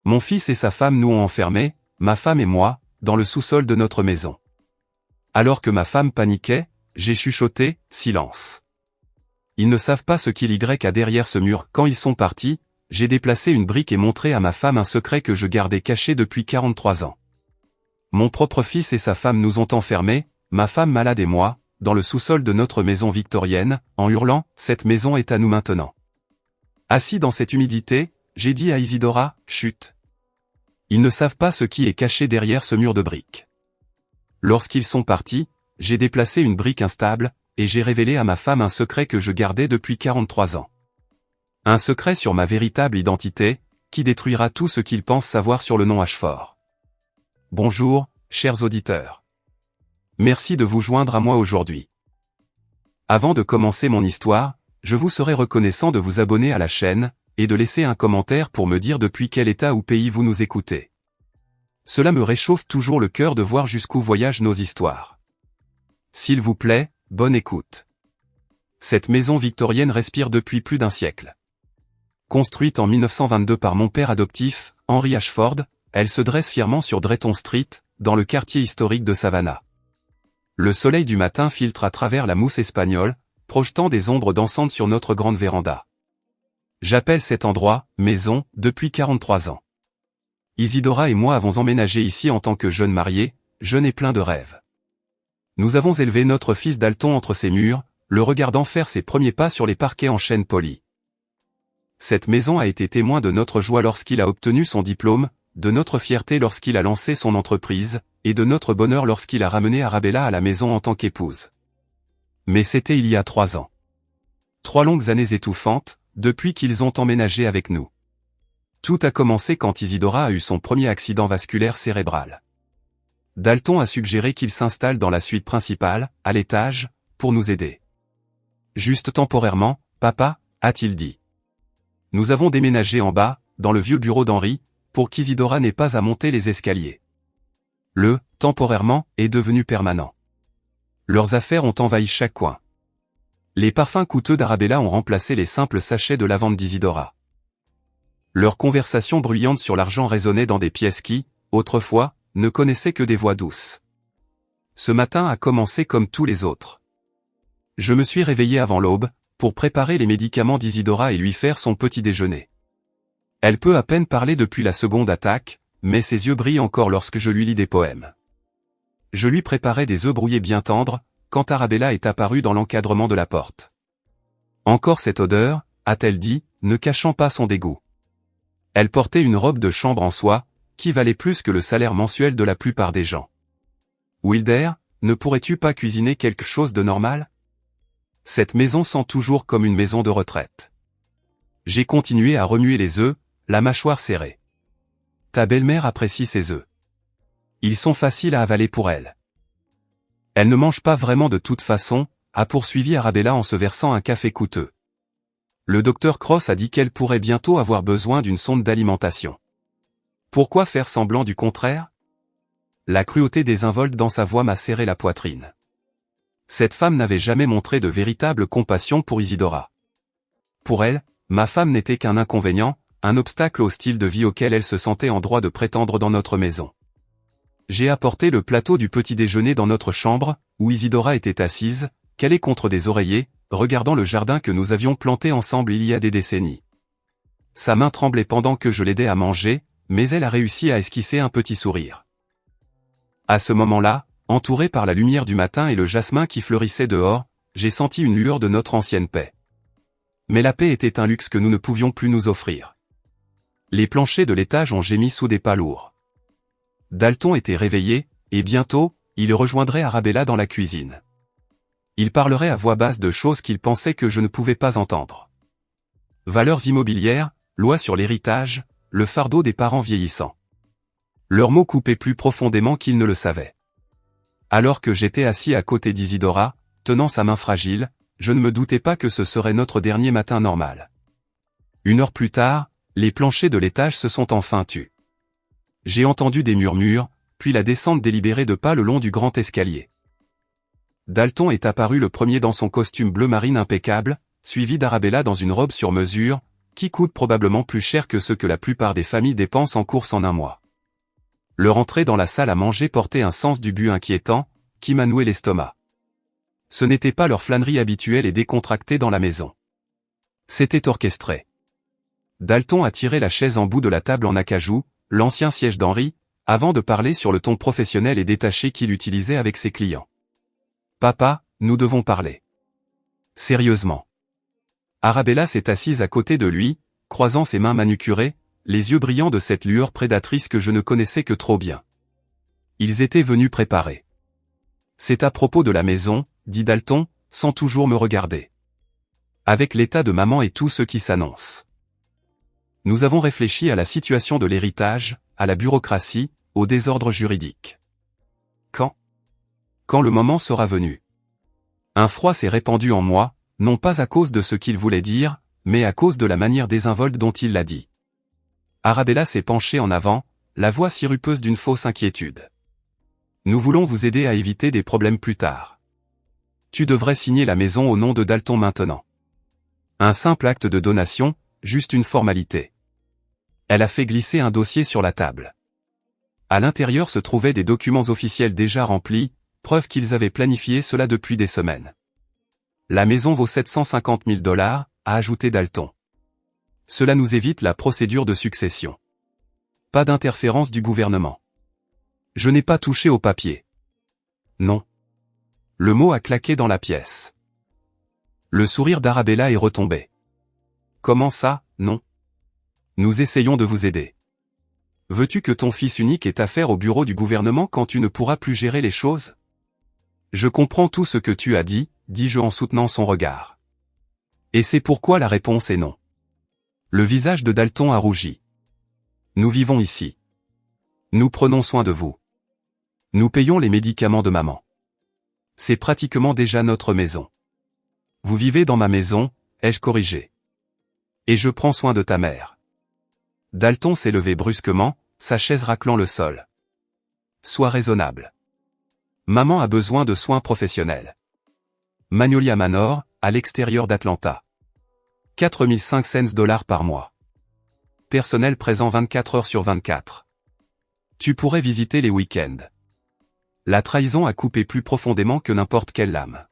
Mon fils et sa femme nous ont enfermés, ma femme et moi, dans le sous-sol de notre maison. Alors que ma femme paniquait, j'ai chuchoté, silence. Ils ne savent pas ce qu'il y a derrière ce mur. Quand ils sont partis, j'ai déplacé une brique et montré à ma femme un secret que je gardais caché depuis 43 ans. Mon propre fils et sa femme nous ont enfermés, ma femme malade et moi, dans le sous-sol de notre maison victorienne, en hurlant, cette maison est à nous maintenant. Assis dans cette humidité, j'ai dit à Isidora, chut. Ils ne savent pas ce qui est caché derrière ce mur de briques. Lorsqu'ils sont partis, j'ai déplacé une brique instable, et j'ai révélé à ma femme un secret que je gardais depuis 43 ans. Un secret sur ma véritable identité, qui détruira tout ce qu'ils pensent savoir sur le nom Ashford. Bonjour, chers auditeurs. Merci de vous joindre à moi aujourd'hui. Avant de commencer mon histoire, je vous serais reconnaissant de vous abonner à la chaîne, et de laisser un commentaire pour me dire depuis quel état ou pays vous nous écoutez. Cela me réchauffe toujours le cœur de voir jusqu'où voyagent nos histoires. S'il vous plaît, bonne écoute. Cette maison victorienne respire depuis plus d'un siècle. Construite en 1922 par mon père adoptif, Henry Ashford, elle se dresse fièrement sur Drayton Street, dans le quartier historique de Savannah. Le soleil du matin filtre à travers la mousse espagnole, projetant des ombres dansantes sur notre grande véranda. J'appelle cet endroit « maison » depuis 43 ans. Isidora et moi avons emménagé ici en tant que jeunes mariés, jeunes et pleins de rêves. Nous avons élevé notre fils Dalton entre ses murs, le regardant faire ses premiers pas sur les parquets en chêne poli. Cette maison a été témoin de notre joie lorsqu'il a obtenu son diplôme, de notre fierté lorsqu'il a lancé son entreprise, et de notre bonheur lorsqu'il a ramené Arabella à la maison en tant qu'épouse. Mais c'était il y a 3 ans. 3 longues années étouffantes, depuis qu'ils ont emménagé avec nous. Tout a commencé quand Isidora a eu son premier accident vasculaire cérébral. Dalton a suggéré qu'il s'installe dans la suite principale, à l'étage, pour nous aider. Juste temporairement, papa, a-t-il dit. Nous avons déménagé en bas, dans le vieux bureau d'Henry, pour qu'Isidora n'ait pas à monter les escaliers. Le « temporairement » est devenu permanent. Leurs affaires ont envahi chaque coin. Les parfums coûteux d'Arabella ont remplacé les simples sachets de lavande d'Isidora. Leurs conversations bruyantes sur l'argent résonnaient dans des pièces qui, autrefois, ne connaissaient que des voix douces. Ce matin a commencé comme tous les autres. Je me suis réveillé avant l'aube, pour préparer les médicaments d'Isidora et lui faire son petit déjeuner. Elle peut à peine parler depuis la seconde attaque, mais ses yeux brillent encore lorsque je lui lis des poèmes. Je lui préparais des œufs brouillés bien tendres, quand Arabella est apparue dans l'encadrement de la porte. Encore cette odeur, a-t-elle dit, ne cachant pas son dégoût. Elle portait une robe de chambre en soie, qui valait plus que le salaire mensuel de la plupart des gens. Wilder, ne pourrais-tu pas cuisiner quelque chose de normal? Cette maison sent toujours comme une maison de retraite. J'ai continué à remuer les œufs, la mâchoire serrée. Ta belle-mère apprécie ces œufs. Ils sont faciles à avaler pour elle. Elle ne mange pas vraiment de toute façon, a poursuivi Arabella en se versant un café coûteux. Le docteur Cross a dit qu'elle pourrait bientôt avoir besoin d'une sonde d'alimentation. Pourquoi faire semblant du contraire? La cruauté désinvolte dans sa voix m'a serré la poitrine. Cette femme n'avait jamais montré de véritable compassion pour Isidora. Pour elle, ma femme n'était qu'un inconvénient, un obstacle au style de vie auquel elle se sentait en droit de prétendre dans notre maison. J'ai apporté le plateau du petit déjeuner dans notre chambre, où Isidora était assise, calée contre des oreillers, regardant le jardin que nous avions planté ensemble il y a des décennies. Sa main tremblait pendant que je l'aidais à manger, mais elle a réussi à esquisser un petit sourire. À ce moment-là, entouré par la lumière du matin et le jasmin qui fleurissait dehors, j'ai senti une lueur de notre ancienne paix. Mais la paix était un luxe que nous ne pouvions plus nous offrir. Les planchers de l'étage ont gémi sous des pas lourds. Dalton était réveillé, et bientôt, il rejoindrait Arabella dans la cuisine. Il parlerait à voix basse de choses qu'il pensait que je ne pouvais pas entendre. Valeurs immobilières, loi sur l'héritage, le fardeau des parents vieillissants. Leurs mots coupaient plus profondément qu'ils ne le savaient. Alors que j'étais assis à côté d'Isidora, tenant sa main fragile, je ne me doutais pas que ce serait notre dernier matin normal. 1 heure plus tard, les planchers de l'étage se sont enfin tus. J'ai entendu des murmures, puis la descente délibérée de pas le long du grand escalier. Dalton est apparu le premier dans son costume bleu marine impeccable, suivi d'Arabella dans une robe sur mesure, qui coûtent probablement plus cher que ce que la plupart des familles dépensent en courses en un mois. Leur entrée dans la salle à manger portait un sens du but inquiétant, qui m'a noué l'estomac. Ce n'était pas leur flânerie habituelle et décontractée dans la maison. C'était orchestré. Dalton a tiré la chaise en bout de la table en acajou, l'ancien siège d'Henri, avant de parler sur le ton professionnel et détaché qu'il utilisait avec ses clients. « Papa, nous devons parler. » Sérieusement. Arabella s'est assise à côté de lui, croisant ses mains manucurées, les yeux brillants de cette lueur prédatrice que je ne connaissais que trop bien. Ils étaient venus préparer. « C'est à propos de la maison, » dit Dalton, sans toujours me regarder. « Avec l'état de maman et tout ce qui s'annonce. Nous avons réfléchi à la situation de l'héritage, à la bureaucratie, au désordre juridique. Quand le moment sera venu. » Un froid s'est répandu en moi, non pas à cause de ce qu'il voulait dire, mais à cause de la manière désinvolte dont il l'a dit. Arabella s'est penchée en avant, la voix sirupeuse d'une fausse inquiétude. « Nous voulons vous aider à éviter des problèmes plus tard. Tu devrais signer la maison au nom de Dalton maintenant. Un simple acte de donation, juste une formalité. » Elle a fait glisser un dossier sur la table. À l'intérieur se trouvaient des documents officiels déjà remplis, preuve qu'ils avaient planifié cela depuis des semaines. « La maison vaut 750 000 $, a ajouté Dalton. Cela nous évite la procédure de succession. Pas d'interférence du gouvernement. Je n'ai pas touché au papier. Non. Le mot a claqué dans la pièce. Le sourire d'Arabella est retombé. Comment ça, non? Nous essayons de vous aider. Veux-tu que ton fils unique ait affaire au bureau du gouvernement quand tu ne pourras plus gérer les choses? Je comprends tout ce que tu as dit, dis-je en soutenant son regard. Et c'est pourquoi la réponse est non. Le visage de Dalton a rougi. Nous vivons ici. Nous prenons soin de vous. Nous payons les médicaments de maman. C'est pratiquement déjà notre maison. Vous vivez dans ma maison, ai-je corrigé. Et je prends soin de ta mère. Dalton s'est levé brusquement, sa chaise raclant le sol. Sois raisonnable. Maman a besoin de soins professionnels. Magnolia Manor, à l'extérieur d'Atlanta. 4500 $ par mois. Personnel présent 24 heures sur 24. Tu pourrais visiter les week-ends. La trahison a coupé plus profondément que n'importe quelle lame.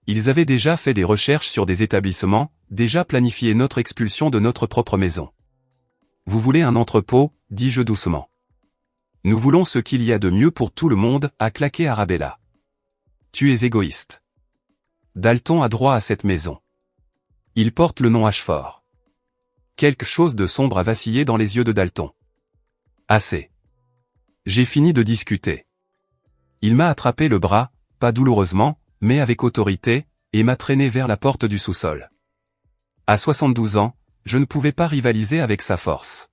Ils avaient déjà fait des recherches sur des établissements, déjà planifié notre expulsion de notre propre maison. Vous voulez un entrepôt, dis-je doucement. Nous voulons ce qu'il y a de mieux pour tout le monde, a claqué Arabella. Tu es égoïste. Dalton a droit à cette maison. Il porte le nom Ashford. Quelque chose de sombre a vacillé dans les yeux de Dalton. Assez. J'ai fini de discuter. Il m'a attrapé le bras, pas douloureusement, mais avec autorité, et m'a traîné vers la porte du sous-sol. À 72 ans, je ne pouvais pas rivaliser avec sa force.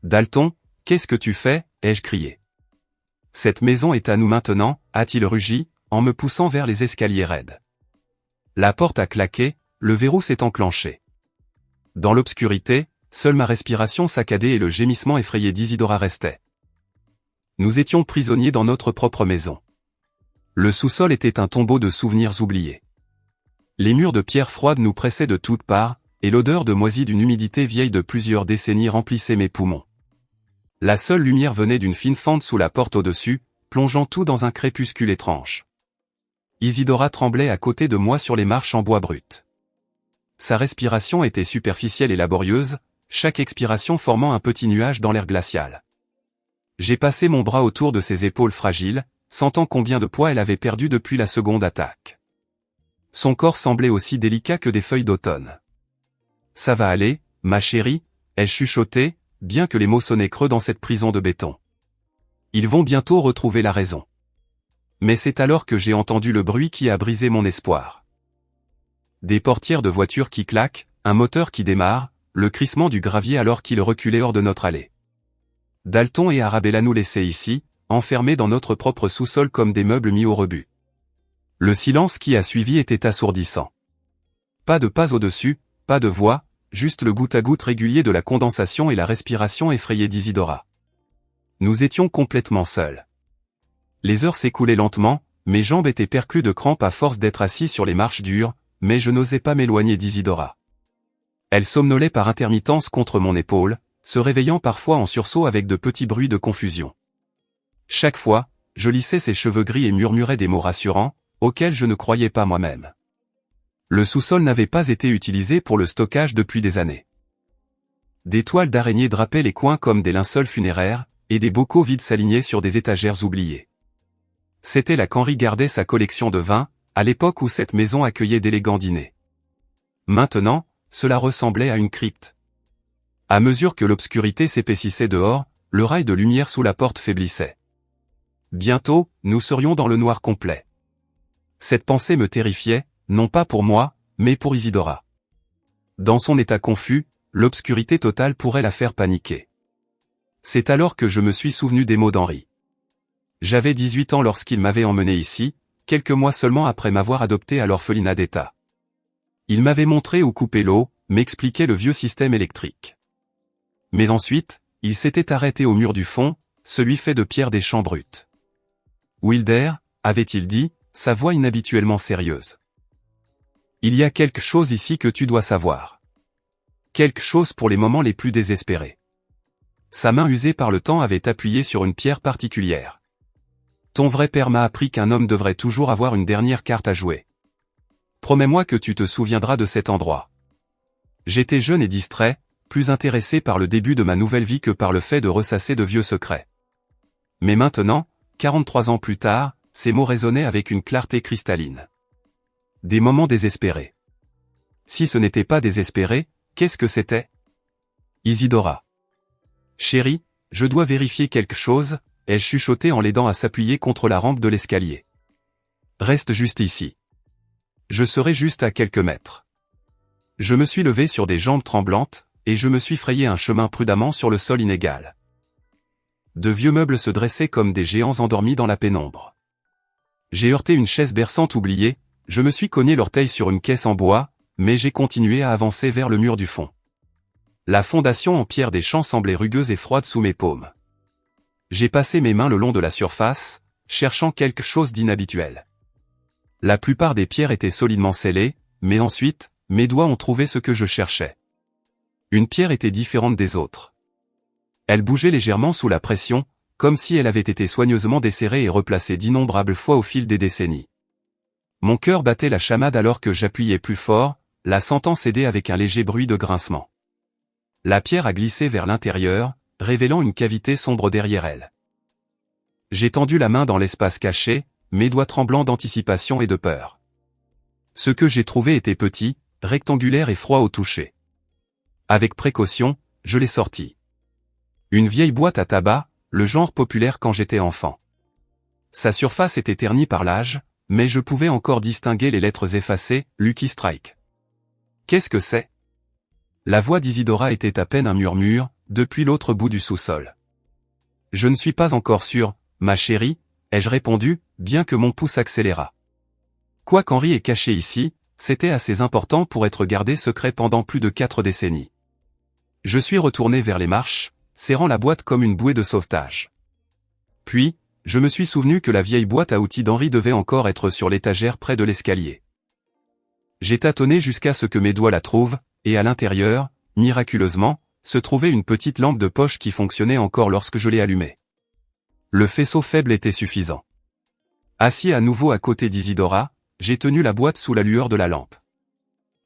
Dalton, qu'est-ce que tu fais, ai-je crié. Cette maison est à nous maintenant, a-t-il rugi, en me poussant vers les escaliers raides. La porte a claqué, le verrou s'est enclenché. Dans l'obscurité, seule ma respiration saccadée et le gémissement effrayé d'Isidora restaient. Nous étions prisonniers dans notre propre maison. Le sous-sol était un tombeau de souvenirs oubliés. Les murs de pierre froide nous pressaient de toutes parts, et l'odeur de moisi d'une humidité vieille de plusieurs décennies remplissait mes poumons. La seule lumière venait d'une fine fente sous la porte au-dessus, plongeant tout dans un crépuscule étrange. Isidora tremblait à côté de moi sur les marches en bois brut. Sa respiration était superficielle et laborieuse, chaque expiration formant un petit nuage dans l'air glacial. J'ai passé mon bras autour de ses épaules fragiles, sentant combien de poids elle avait perdu depuis la seconde attaque. Son corps semblait aussi délicat que des feuilles d'automne. « Ça va aller, ma chérie », ai-je chuchoté, bien que les mots sonnaient creux dans cette prison de béton. Ils vont bientôt retrouver la raison. Mais c'est alors que j'ai entendu le bruit qui a brisé mon espoir. Des portières de voiture qui claquent, un moteur qui démarre, le crissement du gravier alors qu'il reculait hors de notre allée. Dalton et Arabella nous laissaient ici, enfermés dans notre propre sous-sol comme des meubles mis au rebut. Le silence qui a suivi était assourdissant. Pas de pas au-dessus, pas de voix, juste le goutte-à-goutte régulier de la condensation et la respiration effrayée d'Isidora. Nous étions complètement seuls. Les heures s'écoulaient lentement, mes jambes étaient perclues de crampes à force d'être assis sur les marches dures, mais je n'osais pas m'éloigner d'Isidora. Elle somnolait par intermittence contre mon épaule, se réveillant parfois en sursaut avec de petits bruits de confusion. Chaque fois, je lissais ses cheveux gris et murmurais des mots rassurants, auxquels je ne croyais pas moi-même. Le sous-sol n'avait pas été utilisé pour le stockage depuis des années. Des toiles d'araignée drapaient les coins comme des linceuls funéraires, et des bocaux vides s'alignaient sur des étagères oubliées. C'était là qu'Henri gardait sa collection de vins, à l'époque où cette maison accueillait d'élégants dîners. Maintenant, cela ressemblait à une crypte. À mesure que l'obscurité s'épaississait dehors, le rail de lumière sous la porte faiblissait. Bientôt, nous serions dans le noir complet. Cette pensée me terrifiait, non pas pour moi, mais pour Isidora. Dans son état confus, l'obscurité totale pourrait la faire paniquer. C'est alors que je me suis souvenu des mots d'Henri. J'avais 18 ans lorsqu'il m'avait emmené ici, quelques mois seulement après m'avoir adopté à l'orphelinat d'État. Il m'avait montré où couper l'eau, m'expliquait le vieux système électrique. Mais ensuite, il s'était arrêté au mur du fond, celui fait de pierre des champs bruts. Wilder, avait-il dit, sa voix inhabituellement sérieuse. Il y a quelque chose ici que tu dois savoir. Quelque chose pour les moments les plus désespérés. Sa main usée par le temps avait appuyé sur une pierre particulière. Ton vrai père m'a appris qu'un homme devrait toujours avoir une dernière carte à jouer. Promets-moi que tu te souviendras de cet endroit. J'étais jeune et distrait, plus intéressé par le début de ma nouvelle vie que par le fait de ressasser de vieux secrets. Mais maintenant, 43 ans plus tard, ces mots résonnaient avec une clarté cristalline. Des moments désespérés. Si ce n'était pas désespéré, qu'est-ce que c'était? Isidora. Chérie, je dois vérifier quelque chose, ai-je chuchoté en l'aidant à s'appuyer contre la rampe de l'escalier. Reste juste ici. Je serai juste à quelques mètres. Je me suis levé sur des jambes tremblantes, et je me suis frayé un chemin prudemment sur le sol inégal. De vieux meubles se dressaient comme des géants endormis dans la pénombre. J'ai heurté une chaise berçante oubliée, je me suis cogné l'orteil sur une caisse en bois, mais j'ai continué à avancer vers le mur du fond. La fondation en pierre des champs semblait rugueuse et froide sous mes paumes. J'ai passé mes mains le long de la surface, cherchant quelque chose d'inhabituel. La plupart des pierres étaient solidement scellées, mais ensuite, mes doigts ont trouvé ce que je cherchais. Une pierre était différente des autres. Elle bougeait légèrement sous la pression, comme si elle avait été soigneusement desserrée et replacée d'innombrables fois au fil des décennies. Mon cœur battait la chamade alors que j'appuyais plus fort, la sentant céder avec un léger bruit de grincement. La pierre a glissé vers l'intérieur, révélant une cavité sombre derrière elle. J'ai tendu la main dans l'espace caché, mes doigts tremblants d'anticipation et de peur. Ce que j'ai trouvé était petit, rectangulaire et froid au toucher. Avec précaution, je l'ai sorti. Une vieille boîte à tabac, le genre populaire quand j'étais enfant. Sa surface était ternie par l'âge, mais je pouvais encore distinguer les lettres effacées, Lucky Strike. Qu'est-ce que c'est? La voix d'Isidora était à peine un murmure, depuis l'autre bout du sous-sol. Je ne suis pas encore sûr, ma chérie, ai-je répondu, bien que mon pouce accéléra. Quoi qu'Henri ait caché ici, c'était assez important pour être gardé secret pendant plus de 4 décennies. Je suis retourné vers les marches, serrant la boîte comme une bouée de sauvetage. Puis, je me suis souvenu que la vieille boîte à outils d'Henri devait encore être sur l'étagère près de l'escalier. J'ai tâtonné jusqu'à ce que mes doigts la trouvent, et à l'intérieur, miraculeusement, se trouvait une petite lampe de poche qui fonctionnait encore lorsque je l'ai allumée. Le faisceau faible était suffisant. Assis à nouveau à côté d'Isidora, j'ai tenu la boîte sous la lueur de la lampe.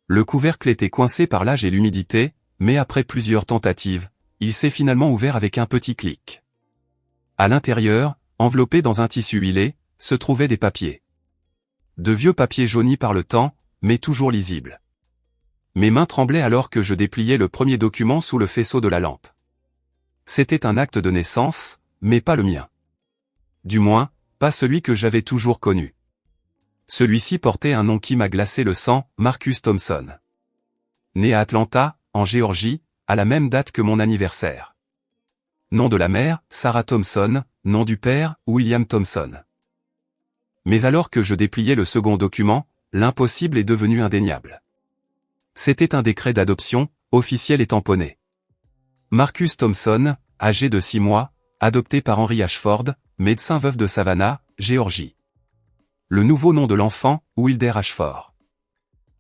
Le couvercle était coincé par l'âge et l'humidité, mais après plusieurs tentatives, il s'est finalement ouvert avec un petit clic. À l'intérieur, enveloppés dans un tissu huilé, se trouvaient des papiers. De vieux papiers jaunis par le temps, mais toujours lisibles. Mes mains tremblaient alors que je dépliais le premier document sous le faisceau de la lampe. C'était un acte de naissance, mais pas le mien. Du moins, pas celui que j'avais toujours connu. Celui-ci portait un nom qui m'a glacé le sang, Marcus Thompson. Né à Atlanta, en Géorgie, à la même date que mon anniversaire. Nom de la mère, Sarah Thompson, nom du père, William Thompson. Mais alors que je dépliais le second document, l'impossible est devenu indéniable. C'était un décret d'adoption, officiel et tamponné. Marcus Thompson, âgé de 6 mois, adopté par Henry Ashford, médecin veuf de Savannah, Géorgie. Le nouveau nom de l'enfant, Wilder Ashford.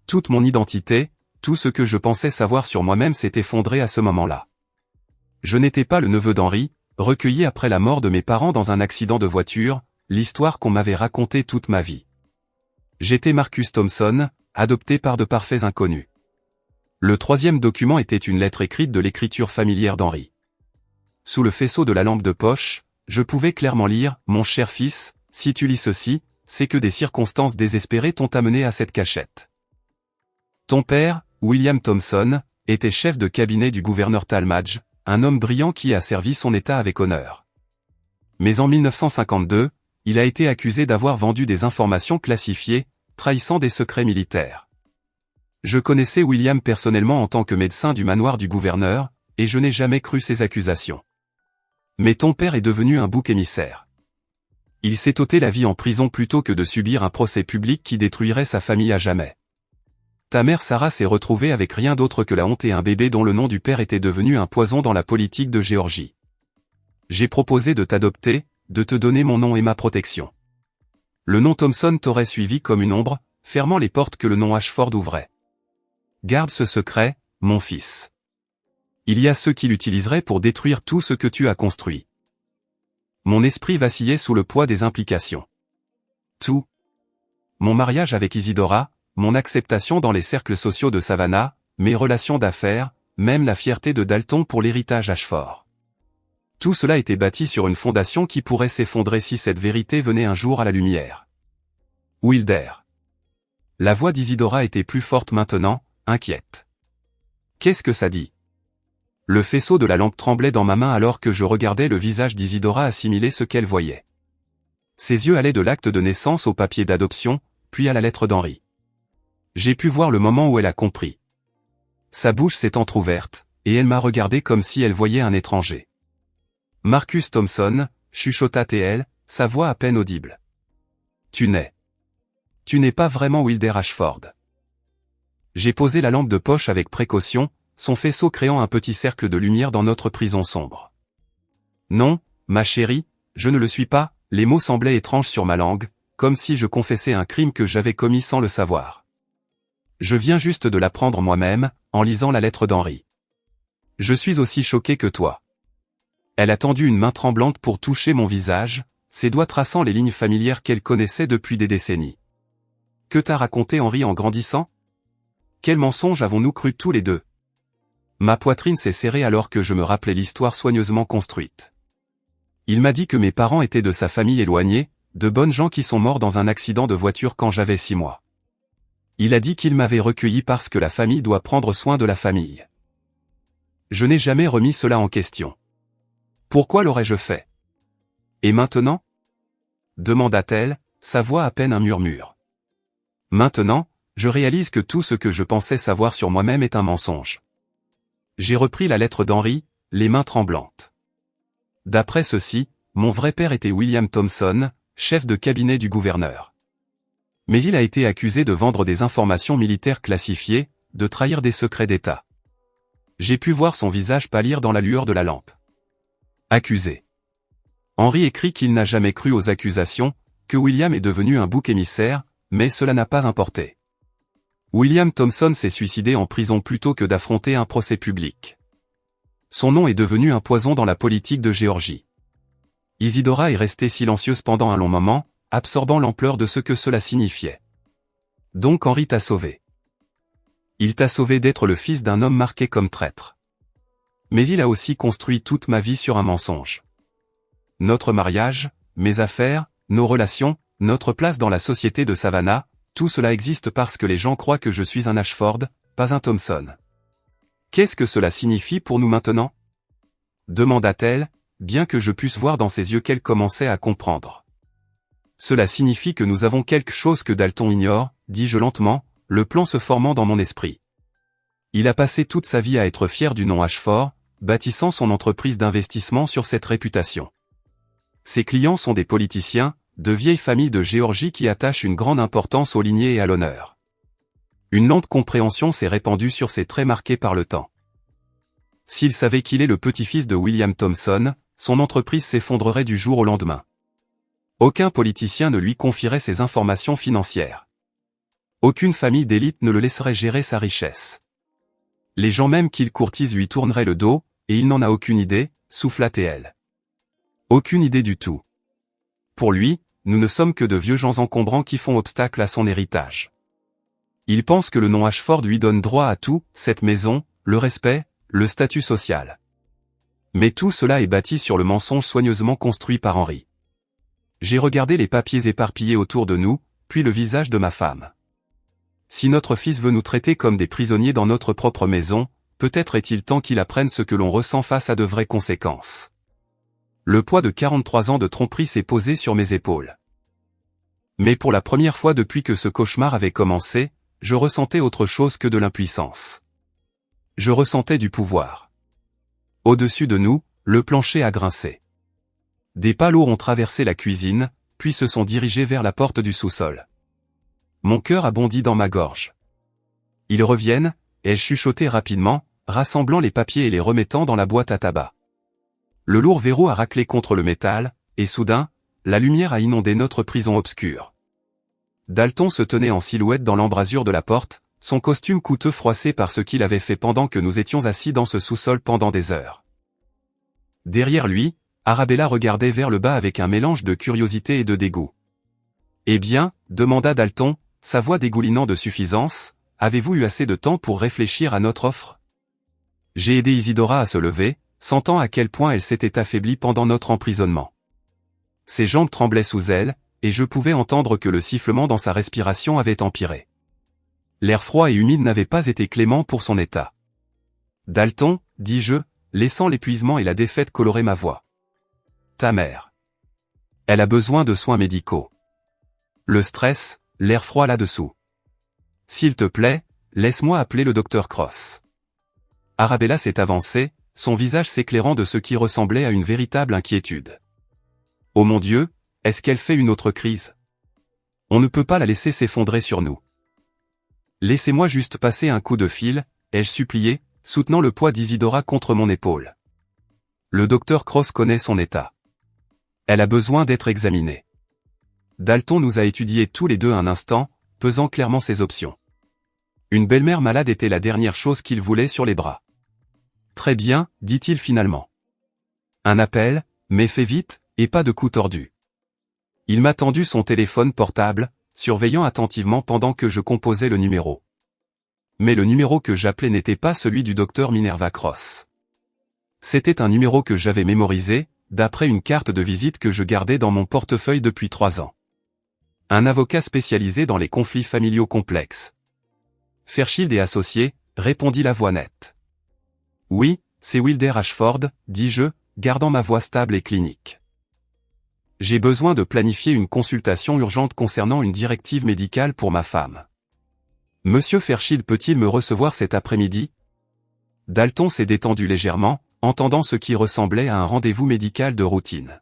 Toute mon identité, tout ce que je pensais savoir sur moi-même s'est effondré à ce moment-là. Je n'étais pas le neveu d'Henri, recueilli après la mort de mes parents dans un accident de voiture, l'histoire qu'on m'avait racontée toute ma vie. J'étais Marcus Thompson, adopté par de parfaits inconnus. Le troisième document était une lettre écrite de l'écriture familière d'Henri. Sous le faisceau de la lampe de poche, je pouvais clairement lire « Mon cher fils, si tu lis ceci, c'est que des circonstances désespérées t'ont amené à cette cachette. Ton père, William Thompson, était chef de cabinet du gouverneur Talmadge, un homme brillant qui a servi son État avec honneur. Mais en 1952, il a été accusé d'avoir vendu des informations classifiées, trahissant des secrets militaires. Je connaissais William personnellement en tant que médecin du manoir du gouverneur, et je n'ai jamais cru ces accusations. Mais ton père est devenu un bouc émissaire. Il s'est ôté la vie en prison plutôt que de subir un procès public qui détruirait sa famille à jamais. Ta mère Sarah s'est retrouvée avec rien d'autre que la honte et un bébé dont le nom du père était devenu un poison dans la politique de Géorgie. J'ai proposé de t'adopter, de te donner mon nom et ma protection. Le nom Thompson t'aurait suivi comme une ombre, fermant les portes que le nom Ashford ouvrait. Garde ce secret, mon fils. Il y a ceux qui l'utiliseraient pour détruire tout ce que tu as construit. Mon esprit vacillait sous le poids des implications. Tout. Mon mariage avec Isidora, mon acceptation dans les cercles sociaux de Savannah, mes relations d'affaires, même la fierté de Dalton pour l'héritage Ashford. Tout cela était bâti sur une fondation qui pourrait s'effondrer si cette vérité venait un jour à la lumière. Wilder. La voix d'Isidora était plus forte maintenant, inquiète. Qu'est-ce que ça dit? Le faisceau de la lampe tremblait dans ma main alors que je regardais le visage d'Isidora assimiler ce qu'elle voyait. Ses yeux allaient de l'acte de naissance au papier d'adoption, puis à la lettre d'Henri. J'ai pu voir le moment où elle a compris. Sa bouche s'est entr'ouverte, et elle m'a regardé comme si elle voyait un étranger. Marcus Thompson, chuchota-t-elle, sa voix à peine audible. Tu n'es pas vraiment Wilder Ashford. J'ai posé la lampe de poche avec précaution, son faisceau créant un petit cercle de lumière dans notre prison sombre. Non, ma chérie, je ne le suis pas, les mots semblaient étranges sur ma langue, comme si je confessais un crime que j'avais commis sans le savoir. Je viens juste de l'apprendre moi-même, en lisant la lettre d'Henri. Je suis aussi choqué que toi. Elle a tendu une main tremblante pour toucher mon visage, ses doigts traçant les lignes familières qu'elle connaissait depuis des décennies. Que t'a raconté Henri en grandissant? Quel mensonge avons-nous cru tous les deux? Ma poitrine s'est serrée alors que je me rappelais l'histoire soigneusement construite. Il m'a dit que mes parents étaient de sa famille éloignée, de bonnes gens qui sont morts dans un accident de voiture quand j'avais 6 mois. Il a dit qu'il m'avait recueilli parce que la famille doit prendre soin de la famille. Je n'ai jamais remis cela en question. Pourquoi l'aurais-je fait? Et maintenant? Demanda-t-elle, sa voix à peine un murmure. Maintenant, je réalise que tout ce que je pensais savoir sur moi-même est un mensonge. J'ai repris la lettre d'Henri, les mains tremblantes. D'après ceci, mon vrai père était William Thompson, chef de cabinet du gouverneur. Mais il a été accusé de vendre des informations militaires classifiées, de trahir des secrets d'État. J'ai pu voir son visage pâlir dans la lueur de la lampe. Accusé. Henri écrit qu'il n'a jamais cru aux accusations, que William est devenu un bouc émissaire, mais cela n'a pas importé. William Thompson s'est suicidé en prison plutôt que d'affronter un procès public. Son nom est devenu un poison dans la politique de Géorgie. Isidora est restée silencieuse pendant un long moment, absorbant l'ampleur de ce que cela signifiait. Donc Henri t'a sauvé. Il t'a sauvé d'être le fils d'un homme marqué comme traître. Mais il a aussi construit toute ma vie sur un mensonge. Notre mariage, mes affaires, nos relations, notre place dans la société de Savannah, tout cela existe parce que les gens croient que je suis un Ashford, pas un Thompson. Qu'est-ce que cela signifie pour nous maintenant? Demanda-t-elle, bien que je puisse voir dans ses yeux qu'elle commençait à comprendre. Cela signifie que nous avons quelque chose que Dalton ignore, dis-je lentement, le plan se formant dans mon esprit. Il a passé toute sa vie à être fier du nom Ashford, bâtissant son entreprise d'investissement sur cette réputation. Ses clients sont des politiciens, de vieilles familles de Géorgie qui attachent une grande importance aux lignées et à l'honneur. Une lente compréhension s'est répandue sur ses traits marqués par le temps. S'il savait qu'il est le petit-fils de William Thompson, son entreprise s'effondrerait du jour au lendemain. Aucun politicien ne lui confierait ses informations financières. Aucune famille d'élite ne le laisserait gérer sa richesse. Les gens même qu'il courtise lui tourneraient le dos, et il n'en a aucune idée, souffla TL. Aucune idée du tout. Pour lui, nous ne sommes que de vieux gens encombrants qui font obstacle à son héritage. Il pense que le nom Ashford lui donne droit à tout, cette maison, le respect, le statut social. Mais tout cela est bâti sur le mensonge soigneusement construit par Henry. J'ai regardé les papiers éparpillés autour de nous, puis le visage de ma femme. Si notre fils veut nous traiter comme des prisonniers dans notre propre maison, peut-être est-il temps qu'il apprenne ce que l'on ressent face à de vraies conséquences. Le poids de 43 ans de tromperie s'est posé sur mes épaules. Mais pour la première fois depuis que ce cauchemar avait commencé, je ressentais autre chose que de l'impuissance. Je ressentais du pouvoir. Au-dessus de nous, le plancher a grincé. Des pas lourds ont traversé la cuisine, puis se sont dirigés vers la porte du sous-sol. Mon cœur a bondi dans ma gorge. Ils reviennent, ai-je chuchoté rapidement, rassemblant les papiers et les remettant dans la boîte à tabac. Le lourd verrou a raclé contre le métal, et soudain, la lumière a inondé notre prison obscure. Dalton se tenait en silhouette dans l'embrasure de la porte, son costume coûteux froissé par ce qu'il avait fait pendant que nous étions assis dans ce sous-sol pendant des heures. Derrière lui, Arabella regardait vers le bas avec un mélange de curiosité et de dégoût. « Eh bien, demanda Dalton, sa voix dégoulinant de suffisance, avez-vous eu assez de temps pour réfléchir à notre offre ?» J'ai aidé Isidora à se lever, sentant à quel point elle s'était affaiblie pendant notre emprisonnement. Ses jambes tremblaient sous elle, et je pouvais entendre que le sifflement dans sa respiration avait empiré. L'air froid et humide n'avait pas été clément pour son état. « Dalton, dis-je, laissant l'épuisement et la défaite colorer ma voix. Ta mère. Elle a besoin de soins médicaux. Le stress, l'air froid là-dessous. S'il te plaît, laisse-moi appeler le docteur Cross. » Arabella s'est avancée, son visage s'éclairant de ce qui ressemblait à une véritable inquiétude. « Oh mon Dieu, est-ce qu'elle fait une autre crise? On ne peut pas la laisser s'effondrer sur nous. » « Laissez-moi juste passer un coup de fil, ai-je supplié, soutenant le poids d'Isidora contre mon épaule. Le docteur Cross connaît son état. Elle a besoin d'être examinée. Dalton nous a étudiés tous les deux un instant, pesant clairement ses options. Une belle-mère malade était la dernière chose qu'il voulait sur les bras. Très bien, dit-il finalement. Un appel, mais fais vite, et pas de coup tordu. Il m'a tendu son téléphone portable, surveillant attentivement pendant que je composais le numéro. Mais le numéro que j'appelais n'était pas celui du docteur Minerva Cross. C'était un numéro que j'avais mémorisé, d'après une carte de visite que je gardais dans mon portefeuille depuis 3 ans. Un avocat spécialisé dans les conflits familiaux complexes. Fairchild et associés, répondit la voix nette. Oui, c'est Wilder Ashford, dis-je, gardant ma voix stable et clinique. J'ai besoin de planifier une consultation urgente concernant une directive médicale pour ma femme. Monsieur Fairchild peut-il me recevoir cet après-midi? Dalton s'est détendu légèrement, entendant ce qui ressemblait à un rendez-vous médical de routine.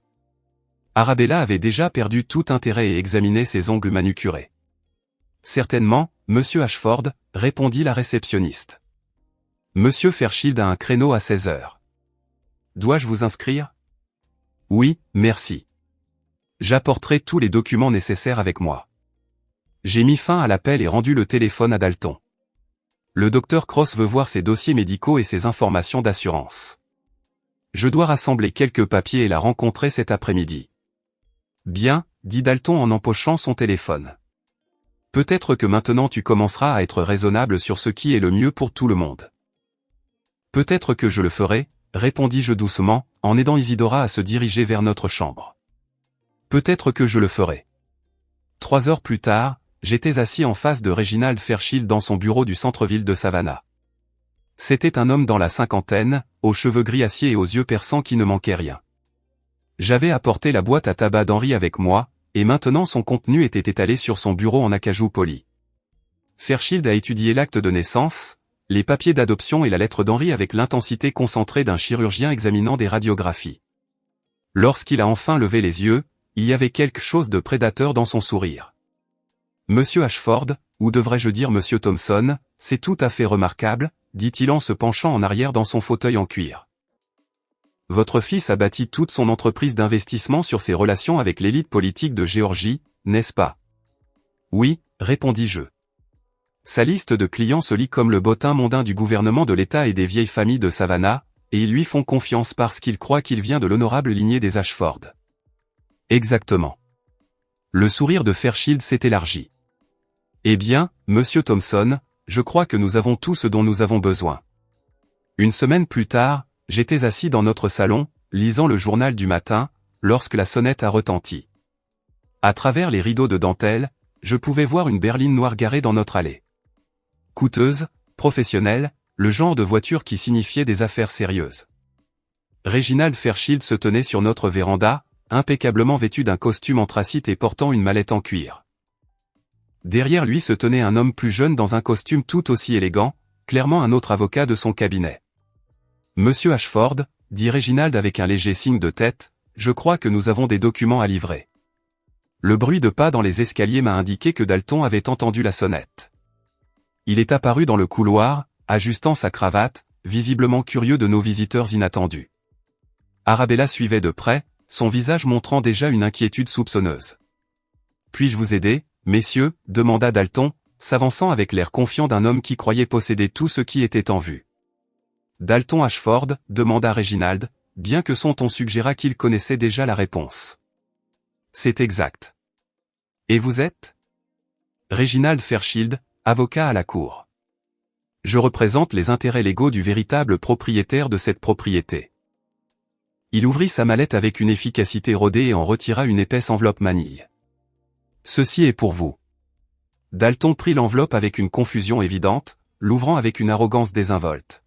Arabella avait déjà perdu tout intérêt et examinait ses ongles manucurés. Certainement, Monsieur Ashford, répondit la réceptionniste. Monsieur Fairchild a un créneau à 16 heures. Dois-je vous inscrire? Oui, merci. J'apporterai tous les documents nécessaires avec moi. J'ai mis fin à l'appel et rendu le téléphone à Dalton. Le docteur Cross veut voir ses dossiers médicaux et ses informations d'assurance. Je dois rassembler quelques papiers et la rencontrer cet après-midi. Bien, dit Dalton en empochant son téléphone. Peut-être que maintenant tu commenceras à être raisonnable sur ce qui est le mieux pour tout le monde. Peut-être que je le ferai, répondis-je doucement, en aidant Isidora à se diriger vers notre chambre. Peut-être que je le ferai. 3 heures plus tard, j'étais assis en face de Reginald Fairchild dans son bureau du centre-ville de Savannah. C'était un homme dans la cinquantaine, aux cheveux gris acier et aux yeux perçants qui ne manquaient rien. J'avais apporté la boîte à tabac d'Henry avec moi, et maintenant son contenu était étalé sur son bureau en acajou poli. Fairchild a étudié l'acte de naissance, les papiers d'adoption et la lettre d'Henry avec l'intensité concentrée d'un chirurgien examinant des radiographies. Lorsqu'il a enfin levé les yeux, il y avait quelque chose de prédateur dans son sourire. Monsieur Ashford, ou devrais-je dire Monsieur Thompson, c'est tout à fait remarquable, dit-il en se penchant en arrière dans son fauteuil en cuir. Votre fils a bâti toute son entreprise d'investissement sur ses relations avec l'élite politique de Géorgie, n'est-ce pas? Oui, répondis-je. Sa liste de clients se lit comme le bottin mondain du gouvernement de l'État et des vieilles familles de Savannah, et ils lui font confiance parce qu'ils croient qu'il vient de l'honorable lignée des Ashford. Exactement. Le sourire de Fairchild s'est élargi. Eh bien, monsieur Thompson, je crois que nous avons tout ce dont nous avons besoin. Une semaine plus tard, j'étais assis dans notre salon, lisant le journal du matin, lorsque la sonnette a retenti. À travers les rideaux de dentelle, je pouvais voir une berline noire garée dans notre allée. Coûteuse, professionnelle, le genre de voiture qui signifiait des affaires sérieuses. Reginald Fairchild se tenait sur notre véranda, impeccablement vêtu d'un costume anthracite et portant une mallette en cuir. Derrière lui se tenait un homme plus jeune dans un costume tout aussi élégant, clairement un autre avocat de son cabinet. « Monsieur Ashford », dit Reginald avec un léger signe de tête, « je crois que nous avons des documents à livrer. » Le bruit de pas dans les escaliers m'a indiqué que Dalton avait entendu la sonnette. Il est apparu dans le couloir, ajustant sa cravate, visiblement curieux de nos visiteurs inattendus. Arabella suivait de près, son visage montrant déjà une inquiétude soupçonneuse. « Puis-je vous aider, messieurs » demanda Dalton, s'avançant avec l'air confiant d'un homme qui croyait posséder tout ce qui était en vue. « Dalton Ashford » demanda Reginald, bien que son ton suggéra qu'il connaissait déjà la réponse. « C'est exact. »« Et vous êtes » ? Reginald Fairchild, avocat à la cour. Je représente les intérêts légaux du véritable propriétaire de cette propriété. Il ouvrit sa mallette avec une efficacité rodée et en retira une épaisse enveloppe manille. Ceci est pour vous. Dalton prit l'enveloppe avec une confusion évidente, l'ouvrant avec une arrogance désinvolte.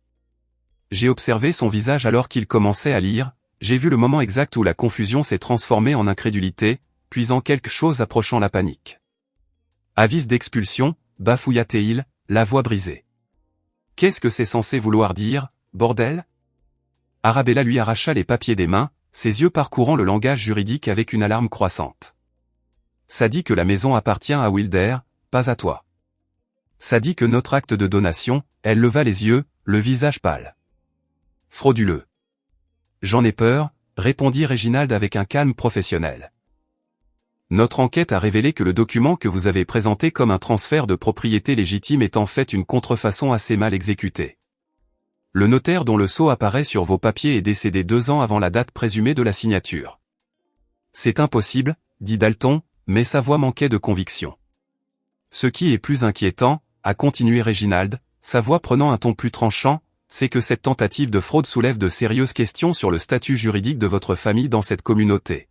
J'ai observé son visage alors qu'il commençait à lire, j'ai vu le moment exact où la confusion s'est transformée en incrédulité, puis en quelque chose approchant la panique. Avis d'expulsion, bafouilla-t-il, la voix brisée. Qu'est-ce que c'est censé vouloir dire, bordel ? Arabella lui arracha les papiers des mains, ses yeux parcourant le langage juridique avec une alarme croissante. Ça dit que la maison appartient à Wilder, pas à toi. Ça dit que notre acte de donation, elle leva les yeux, le visage pâle. Frauduleux. J'en ai peur, répondit Reginald avec un calme professionnel. Notre enquête a révélé que le document que vous avez présenté comme un transfert de propriété légitime est en fait une contrefaçon assez mal exécutée. Le notaire dont le sceau apparaît sur vos papiers est décédé 2 ans avant la date présumée de la signature. C'est impossible, dit Dalton, mais sa voix manquait de conviction. Ce qui est plus inquiétant, a continué Reginald, sa voix prenant un ton plus tranchant, c'est que cette tentative de fraude soulève de sérieuses questions sur le statut juridique de votre famille dans cette communauté.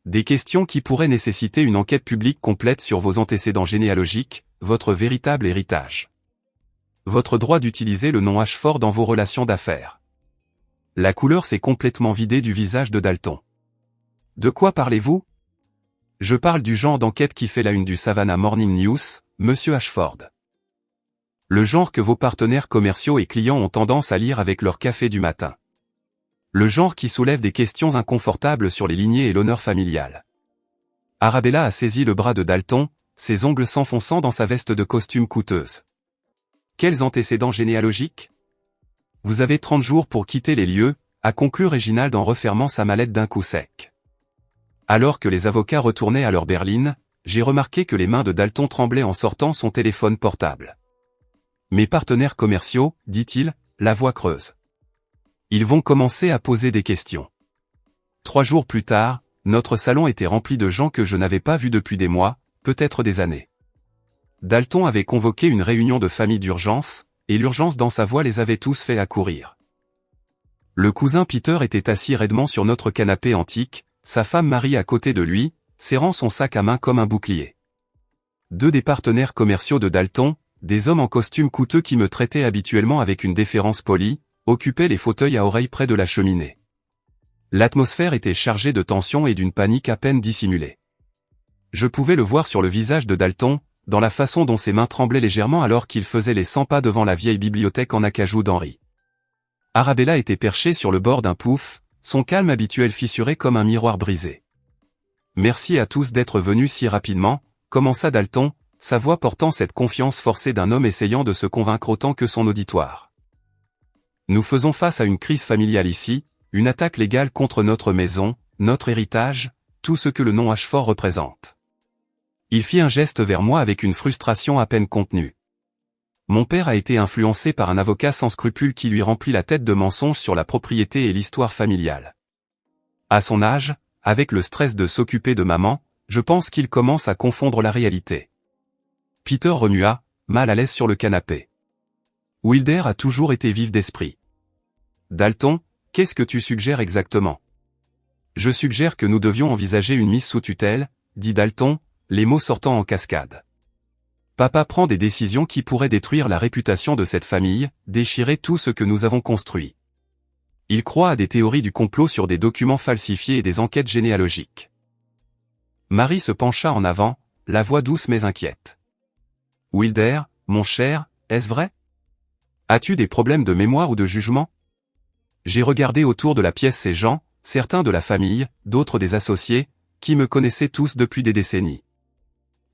Des questions qui pourraient nécessiter une enquête publique complète sur vos antécédents généalogiques, votre véritable héritage. Votre droit d'utiliser le nom Ashford dans vos relations d'affaires. La couleur s'est complètement vidée du visage de Dalton. De quoi parlez-vous ? Je parle du genre d'enquête qui fait la une du Savannah Morning News, monsieur Ashford. Le genre que vos partenaires commerciaux et clients ont tendance à lire avec leur café du matin. Le genre qui soulève des questions inconfortables sur les lignées et l'honneur familial. Arabella a saisi le bras de Dalton, ses ongles s'enfonçant dans sa veste de costume coûteuse. Quels antécédents généalogiques ? Vous avez 30 jours pour quitter les lieux, a conclu Reginald en refermant sa mallette d'un coup sec. Alors que les avocats retournaient à leur berline, j'ai remarqué que les mains de Dalton tremblaient en sortant son téléphone portable. Mes partenaires commerciaux, dit-il, la voix creuse. Ils vont commencer à poser des questions. 3 jours plus tard, notre salon était rempli de gens que je n'avais pas vus depuis des mois, peut-être des années. Dalton avait convoqué une réunion de famille d'urgence, et l'urgence dans sa voix les avait tous fait accourir. Le cousin Peter était assis raidement sur notre canapé antique, sa femme Marie à côté de lui, serrant son sac à main comme un bouclier. 2 des partenaires commerciaux de Dalton, des hommes en costume coûteux qui me traitaient habituellement avec une déférence polie, occupaient les fauteuils à oreilles près de la cheminée. L'atmosphère était chargée de tension et d'une panique à peine dissimulée. Je pouvais le voir sur le visage de Dalton, dans la façon dont ses mains tremblaient légèrement alors qu'il faisait les 100 pas devant la vieille bibliothèque en acajou d'Henri. Arabella était perchée sur le bord d'un pouf, son calme habituel fissuré comme un miroir brisé. « Merci à tous d'être venus si rapidement », commença Dalton, sa voix portant cette confiance forcée d'un homme essayant de se convaincre autant que son auditoire. Nous faisons face à une crise familiale ici, une attaque légale contre notre maison, notre héritage, tout ce que le nom Ashford représente. Il fit un geste vers moi avec une frustration à peine contenue. Mon père a été influencé par un avocat sans scrupules qui lui remplit la tête de mensonges sur la propriété et l'histoire familiale. À son âge, avec le stress de s'occuper de maman, je pense qu'il commence à confondre la réalité. Peter remua, mal à l'aise sur le canapé. Wilder a toujours été vif d'esprit. Dalton, qu'est-ce que tu suggères exactement? Je suggère que nous devions envisager une mise sous tutelle, dit Dalton, les mots sortant en cascade. Papa prend des décisions qui pourraient détruire la réputation de cette famille, déchirer tout ce que nous avons construit. Il croit à des théories du complot sur des documents falsifiés et des enquêtes généalogiques. Marie se pencha en avant, la voix douce mais inquiète. Wilder, mon cher, est-ce vrai? As-tu des problèmes de mémoire ou de jugement? J'ai regardé autour de la pièce ces gens, certains de la famille, d'autres des associés, qui me connaissaient tous depuis des décennies.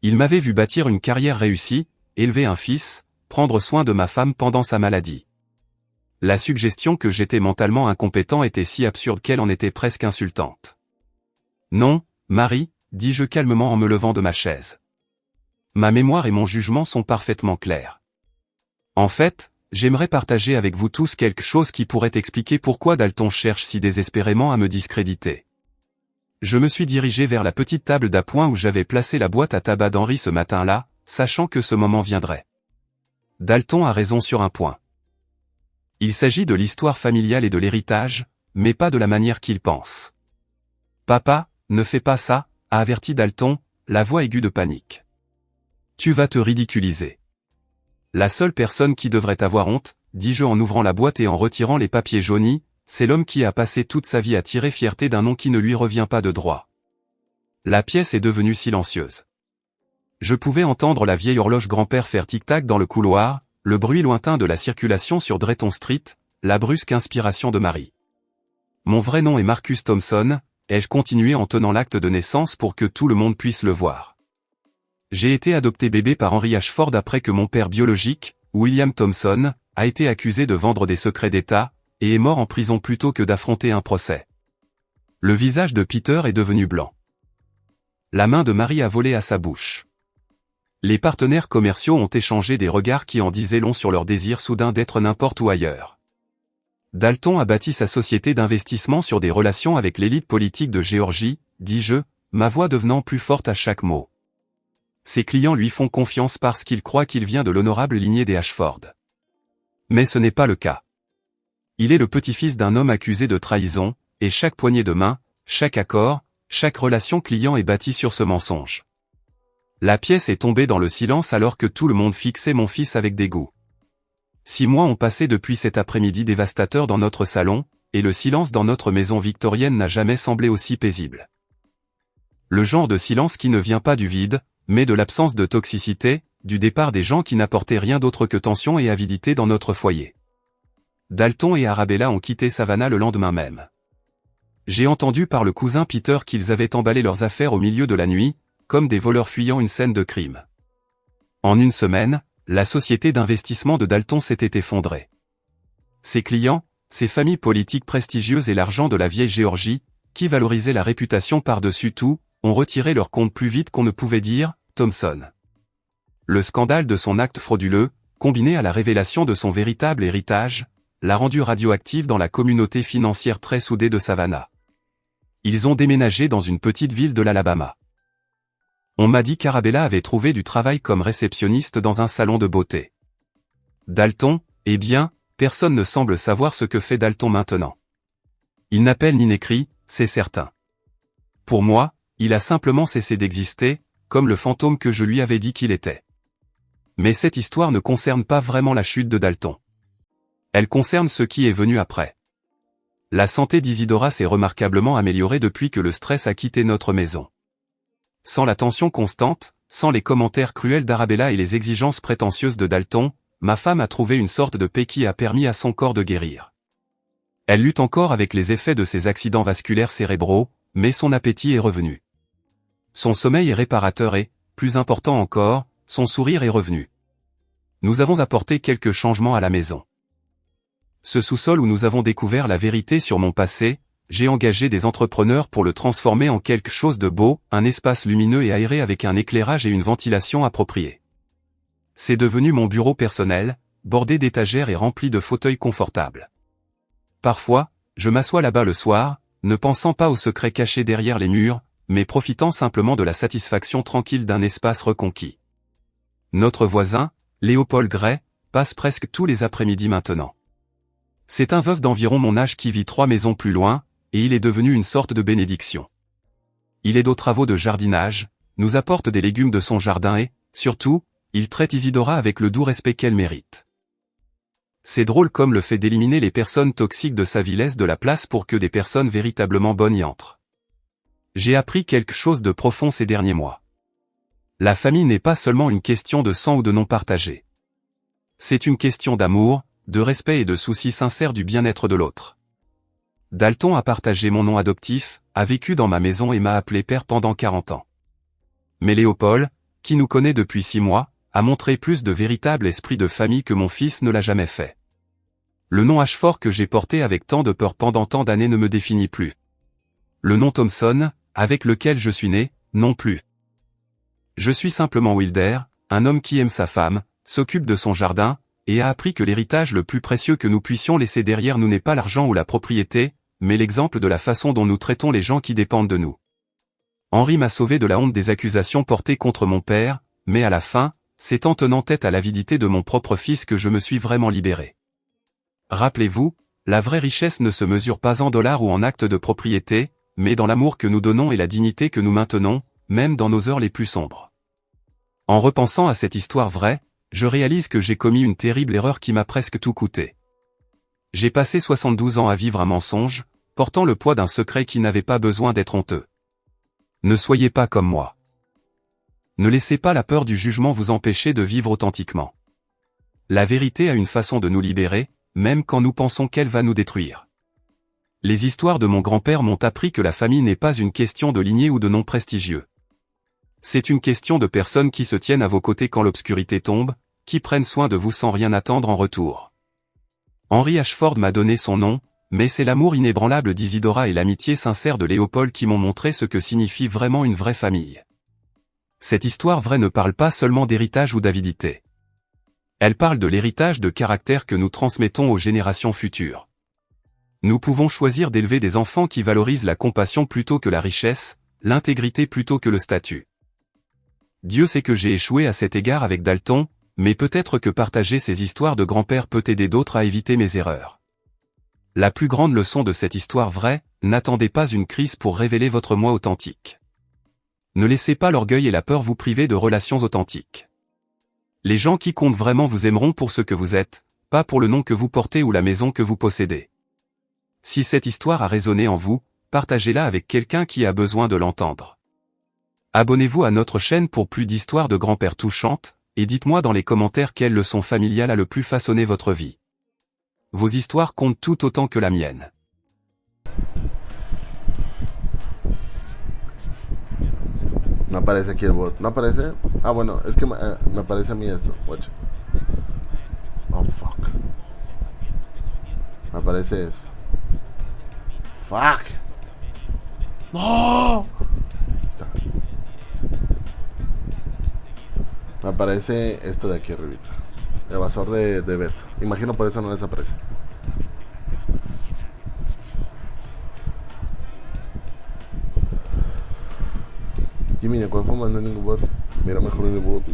Ils m'avaient vu bâtir une carrière réussie, élever un fils, prendre soin de ma femme pendant sa maladie. La suggestion que j'étais mentalement incompétent était si absurde qu'elle en était presque insultante. Non, Marie, dis-je calmement en me levant de ma chaise. Ma mémoire et mon jugement sont parfaitement clairs. En fait, j'aimerais partager avec vous tous quelque chose qui pourrait expliquer pourquoi Dalton cherche si désespérément à me discréditer. Je me suis dirigé vers la petite table d'appoint où j'avais placé la boîte à tabac d'Henri ce matin-là, sachant que ce moment viendrait. Dalton a raison sur un point. Il s'agit de l'histoire familiale et de l'héritage, mais pas de la manière qu'il pense. Papa, ne fais pas ça, a averti Dalton, la voix aiguë de panique. Tu vas te ridiculiser. La seule personne qui devrait avoir honte, dis-je en ouvrant la boîte et en retirant les papiers jaunis, c'est l'homme qui a passé toute sa vie à tirer fierté d'un nom qui ne lui revient pas de droit. La pièce est devenue silencieuse. Je pouvais entendre la vieille horloge grand-père faire tic-tac dans le couloir, le bruit lointain de la circulation sur Drayton Street, la brusque inspiration de Marie. Mon vrai nom est Marcus Thompson, ai-je continué en tenant l'acte de naissance pour que tout le monde puisse le voir. J'ai été adopté bébé par Henry Ashford après que mon père biologique, William Thompson, a été accusé de vendre des secrets d'État, et est mort en prison plutôt que d'affronter un procès. Le visage de Peter est devenu blanc. La main de Marie a volé à sa bouche. Les partenaires commerciaux ont échangé des regards qui en disaient long sur leur désir soudain d'être n'importe où ailleurs. Dalton a bâti sa société d'investissement sur des relations avec l'élite politique de Géorgie, dis-je, ma voix devenant plus forte à chaque mot. Ses clients lui font confiance parce qu'ils croient qu'il vient de l'honorable lignée des Ashford. Mais ce n'est pas le cas. Il est le petit-fils d'un homme accusé de trahison, et chaque poignée de main, chaque accord, chaque relation client est bâtie sur ce mensonge. La pièce est tombée dans le silence alors que tout le monde fixait mon fils avec dégoût. 6 mois ont passé depuis cet après-midi dévastateur dans notre salon, et le silence dans notre maison victorienne n'a jamais semblé aussi paisible. Le genre de silence qui ne vient pas du vide, mais de l'absence de toxicité, du départ des gens qui n'apportaient rien d'autre que tension et avidité dans notre foyer. Dalton et Arabella ont quitté Savannah le lendemain même. J'ai entendu par le cousin Peter qu'ils avaient emballé leurs affaires au milieu de la nuit, comme des voleurs fuyant une scène de crime. En une semaine, la société d'investissement de Dalton s'était effondrée. Ses clients, ses familles politiques prestigieuses et l'argent de la vieille Géorgie, qui valorisaient la réputation par-dessus tout, ont retiré leur compte plus vite qu'on ne pouvait dire, Thompson. Le scandale de son acte frauduleux, combiné à la révélation de son véritable héritage, l'a rendu radioactif dans la communauté financière très soudée de Savannah. Ils ont déménagé dans une petite ville de l'Alabama. On m'a dit qu'Arabella avait trouvé du travail comme réceptionniste dans un salon de beauté. Dalton, eh bien, personne ne semble savoir ce que fait Dalton maintenant. Il n'appelle ni n'écrit, c'est certain. Pour moi, il a simplement cessé d'exister, comme le fantôme que je lui avais dit qu'il était. Mais cette histoire ne concerne pas vraiment la chute de Dalton. Elle concerne ce qui est venu après. La santé d'Isidora s'est remarquablement améliorée depuis que le stress a quitté notre maison. Sans la tension constante, sans les commentaires cruels d'Arabella et les exigences prétentieuses de Dalton, ma femme a trouvé une sorte de paix qui a permis à son corps de guérir. Elle lutte encore avec les effets de ses accidents vasculaires cérébraux, mais son appétit est revenu. Son sommeil est réparateur et, plus important encore, son sourire est revenu. Nous avons apporté quelques changements à la maison. Ce sous-sol où nous avons découvert la vérité sur mon passé, j'ai engagé des entrepreneurs pour le transformer en quelque chose de beau, un espace lumineux et aéré avec un éclairage et une ventilation appropriés. C'est devenu mon bureau personnel, bordé d'étagères et rempli de fauteuils confortables. Parfois, je m'assois là-bas le soir, ne pensant pas aux secrets cachés derrière les murs, mais profitant simplement de la satisfaction tranquille d'un espace reconquis. Notre voisin, Léopold Gray, passe presque tous les après-midi maintenant. C'est un veuf d'environ mon âge qui vit 3 maisons plus loin, et il est devenu une sorte de bénédiction. Il aide aux travaux de jardinage, nous apporte des légumes de son jardin et, surtout, il traite Isidora avec le doux respect qu'elle mérite. C'est drôle comme le fait d'éliminer les personnes toxiques de sa vie laisse de la place pour que des personnes véritablement bonnes y entrent. J'ai appris quelque chose de profond ces derniers mois. La famille n'est pas seulement une question de sang ou de non partagé. C'est une question d'amour, de respect et de souci sincère du bien-être de l'autre. Dalton a partagé mon nom adoptif, a vécu dans ma maison et m'a appelé père pendant 40 ans. Mais Léopold, qui nous connaît depuis 6 mois, a montré plus de véritable esprit de famille que mon fils ne l'a jamais fait. Le nom Ashford que j'ai porté avec tant de peur pendant tant d'années ne me définit plus. Le nom Thompson, avec lequel je suis né, non plus. Je suis simplement Wilder, un homme qui aime sa femme, s'occupe de son jardin, et a appris que l'héritage le plus précieux que nous puissions laisser derrière nous n'est pas l'argent ou la propriété, mais l'exemple de la façon dont nous traitons les gens qui dépendent de nous. Henri m'a sauvé de la honte des accusations portées contre mon père, mais à la fin, c'est en tenant tête à l'avidité de mon propre fils que je me suis vraiment libéré. Rappelez-vous, la vraie richesse ne se mesure pas en dollars ou en actes de propriété, mais dans l'amour que nous donnons et la dignité que nous maintenons, même dans nos heures les plus sombres. En repensant à cette histoire vraie, je réalise que j'ai commis une terrible erreur qui m'a presque tout coûté. J'ai passé 72 ans à vivre un mensonge, portant le poids d'un secret qui n'avait pas besoin d'être honteux. Ne soyez pas comme moi. Ne laissez pas la peur du jugement vous empêcher de vivre authentiquement. La vérité a une façon de nous libérer, même quand nous pensons qu'elle va nous détruire. Les histoires de mon grand-père m'ont appris que la famille n'est pas une question de lignée ou de nom prestigieux. C'est une question de personnes qui se tiennent à vos côtés quand l'obscurité tombe, qui prennent soin de vous sans rien attendre en retour. Henry Ashford m'a donné son nom, mais c'est l'amour inébranlable d'Isidora et l'amitié sincère de Léopold qui m'ont montré ce que signifie vraiment une vraie famille. Cette histoire vraie ne parle pas seulement d'héritage ou d'avidité. Elle parle de l'héritage de caractère que nous transmettons aux générations futures. Nous pouvons choisir d'élever des enfants qui valorisent la compassion plutôt que la richesse, l'intégrité plutôt que le statut. Dieu sait que j'ai échoué à cet égard avec Dalton, mais peut-être que partager ces histoires de grand-père peut aider d'autres à éviter mes erreurs. La plus grande leçon de cette histoire vraie, n'attendez pas une crise pour révéler votre moi authentique. Ne laissez pas l'orgueil et la peur vous priver de relations authentiques. Les gens qui comptent vraiment vous aimeront pour ce que vous êtes, pas pour le nom que vous portez ou la maison que vous possédez. Si cette histoire a résonné en vous, partagez-la avec quelqu'un qui a besoin de l'entendre. Abonnez-vous à notre chaîne pour plus d'histoires de grand-père touchantes, et dites-moi dans les commentaires quelle leçon familiale a le plus façonné votre vie. Vos histoires comptent tout autant que la mienne. No aparece aquí el bot. ¿No aparece? Ah, bueno, es que me aparece a mí esto. Watch. Oh, fuck. Me aparece eso. Fuck. No. Ahí está. Me aparece esto de aquí arribita. Evasor de beta. Imagino por eso no desaparece. Jimmy, ¿de cuál forma no hay ningún bot? Mira mejor el bot.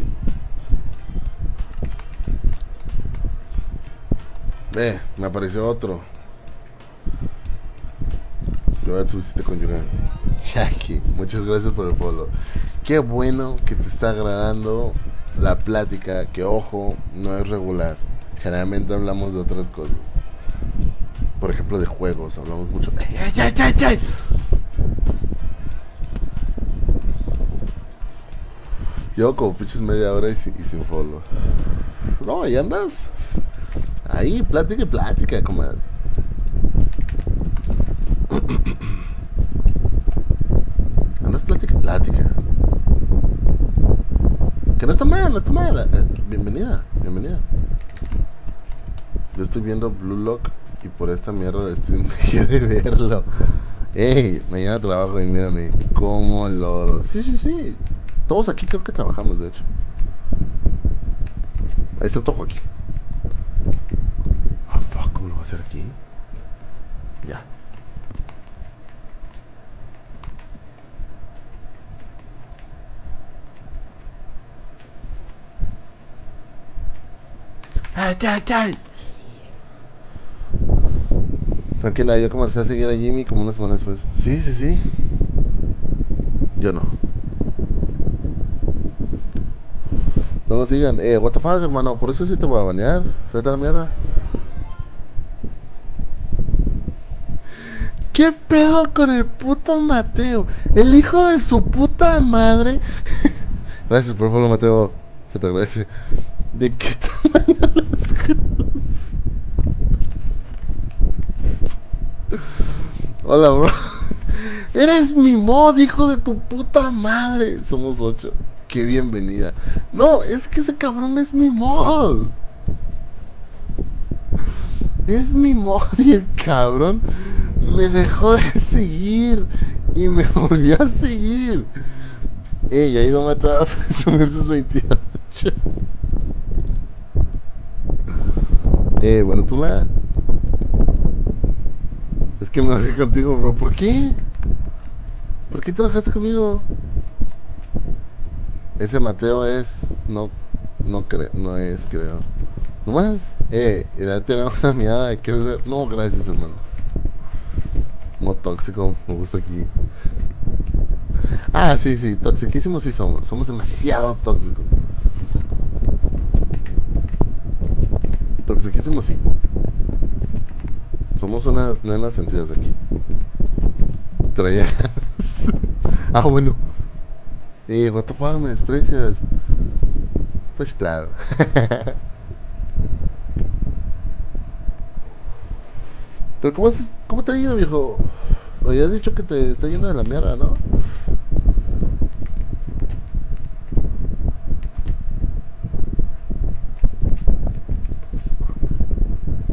Ve, me apareció otro. Yo a tu visita conyugal. Jackie, muchas gracias por el follow. Qué bueno que te está agradando la plática, que ojo, no es regular. Generalmente hablamos de otras cosas. Por ejemplo, de juegos, hablamos mucho. ¡Ey, ey, ey, ey, ey! Llevo como pinches media hora y sin follow. No, ahí andas. Ahí, plática y plática, comadre. Andas plática y plática. Que no está mal, no está mal. Bienvenida, bienvenida. Yo estoy viendo Blue Lock y por esta mierda de stream dejé de verlo. Ey, mañana trabajo y mírame, como loro. Sí, sí, sí. Todos aquí creo que trabajamos, de hecho. Excepto Joaquín. Ah, fuck, ¿cómo lo va a hacer aquí? Ya. ¡Ay, ay, ay! Tranquila, yo comencé a seguir a Jimmy como una semana después. Sí, sí, sí. Yo no. No lo sigan. What the fuck, hermano. Por eso sí te voy a banear. Vete a la mierda. ¿Qué pedo con el puto Mateo? El hijo de su puta madre. Gracias por favor, Mateo. Se te agradece. ¿De qué tamaño las cosas? Hola, bro. Eres mi mod, hijo de tu puta madre. Somos 8. Qué bienvenida. No, es que ese cabrón es mi mod. Es mi mod y el cabrón me dejó de seguir y me volvió a seguir. Ya iba a matar a presumir sus 28. Bueno, tú la. Es que me enojé contigo, bro. ¿Por qué? ¿Por qué te enojaste conmigo? Ese Mateo es. No. No creo. No es, creo. Nomás. Ya tenemos una mirada. ¿Quieres ver? No, gracias, hermano. No tóxico. Me gusta aquí. Ah, sí, sí. Toxiquísimos sí somos. Somos demasiado tóxicos. Toxiquísimos sí. Somos unas nenas sentidas aquí. Traía. Ah, bueno. What the fuck, me desprecias. Pues claro. Pero ¿cómo te ha ido, viejo? Habías dicho que te está yendo de la mierda, ¿no?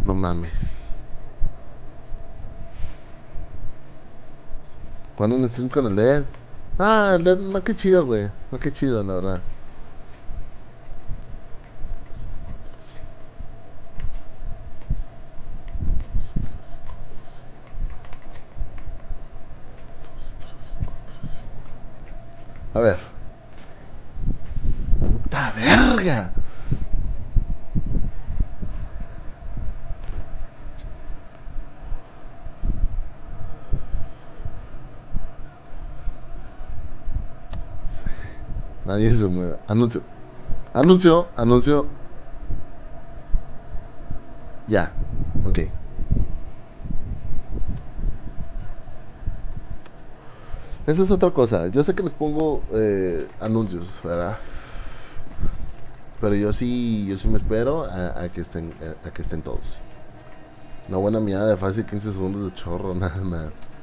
No mames. ¿Cuándo un stream con el LED? Ah, el LED, no, qué chido, güey. No, qué chido, la verdad. A ver. ¡Puta verga! Nadie se mueve. Anuncio. Anuncio, anuncio. Ya. Ok. Esa es otra cosa. Yo sé que les pongo anuncios, ¿verdad? Pero yo sí me espero a que estén todos. Una buena mirada de fácil 15 segundos de chorro, nada más.